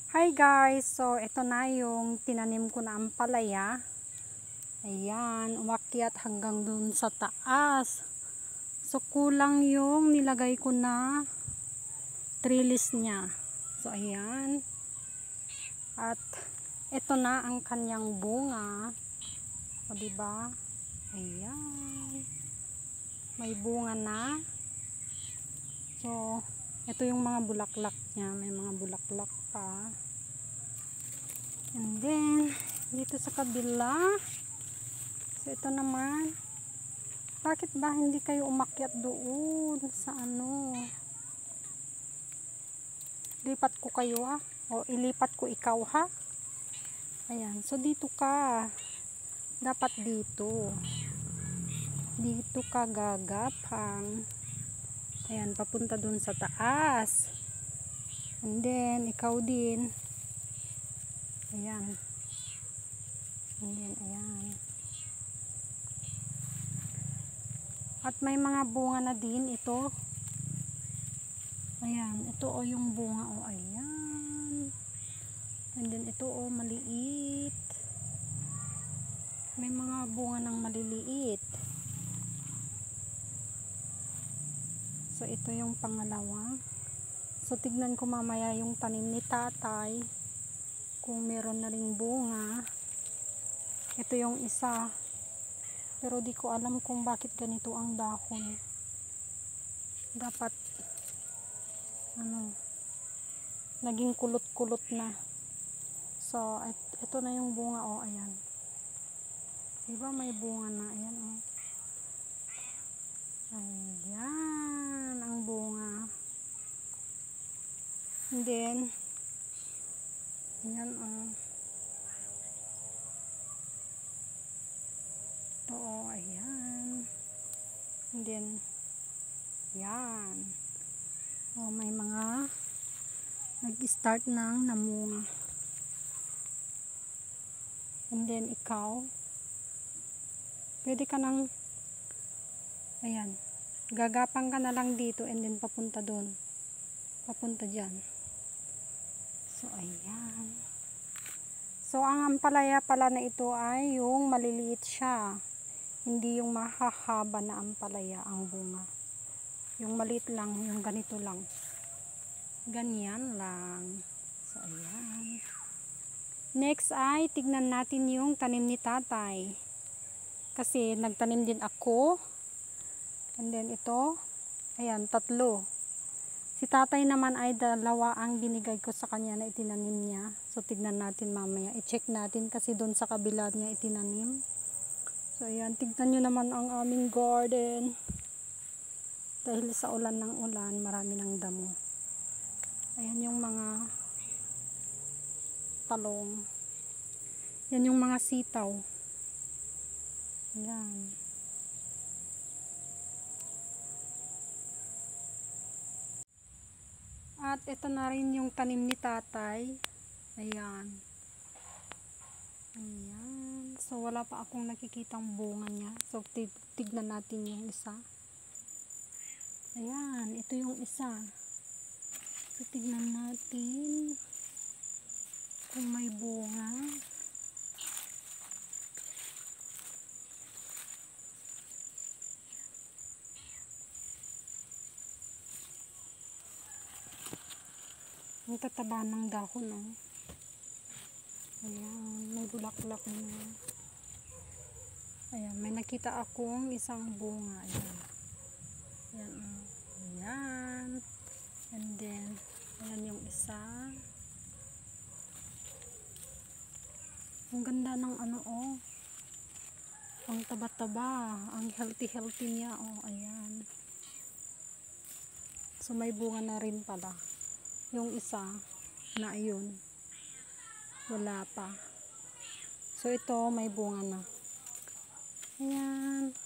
Hi guys! So, ito na yung tinanim ko na ampalaya. Ayan, umakyat hanggang dun sa taas. So, kulang yung nilagay ko na trellis niya. So, ayan. At, ito na ang kanyang bunga. O, diba? Ayan. May bunga na. So, ito yung mga bulaklak niya. May mga bulaklak pa. And then, dito sa kabila. So, ito naman. Bakit ba hindi kayo umakyat doon sa ano? Lipat ko kayo ha? O ilipat ko ikaw ha? Ayan. So, dito ka. Dapat dito. Dito ka gagapang. Ayan, papunta doon sa taas. And then, ikaw din. Ayan. And then, ayan. At may mga bunga na din ito. Ayan, ito o yung bunga o ayan. And then, ito o maliit. May mga bunga ng maliliit. So, ito yung pangalawa. So, tignan ko mamaya yung tanim ni tatay. Kung meron na ring bunga. Ito yung isa. Pero di ko alam kung bakit ganito ang dahon. Dapat, naging kulot-kulot na. So, ito na yung bunga o ayan. Diba may bunga na. Ayan o. Ayan ang bunga. And then, ayan o. Ito o, ayan. And then, ayan. O, may mga nag-start ng namunga. And then, ikaw, pwede ka nang, ayan, gagapang ka na lang dito and then papunta doon. Papunta dyan. So, ayan. So, ang ampalaya pala na ito ay yung maliliit siya. Hindi yung mahahaba na ampalaya ang bunga. Yung maliit lang, yung ganito lang. Ganyan lang. So, ayan. Next ay, tignan natin yung tanim ni tatay. Kasi, nagtanim din ako. And then, ito. Ayan, 3. Si tatay naman ay 2 ang binigay ko sa kanya na itinanim niya. So, tignan natin mamaya. I-check natin kasi doon sa kabila niya itinanim. So, ayan. Tignan nyo naman ang aming garden. Dahil sa ulan ng ulan, marami ng damo. Ayan yung mga talong. Yan yung mga sitaw. Ayan. At ito na rin yung tanim ni tatay. Ayan. Ayan. So, wala pa akong nakikitang bunga niya. So, tignan natin yung isa. Ayan. Ito yung isa. So, tignan natin kung may bunga. Ang tataba ng dahon, oh. Ayan, may bulaklak na. Ayan, may nakita akong isang bunga. Ayan. Ayan, oh. Ayan. And then, ayan yung isa. Ang ganda ng ano, oh. Ang taba-taba. Ang healthy-healthy niya, oh. Ayan. So, may bunga na rin pala. Yung isa na ayun. Wala pa. So, ito may bunga na. Ayan.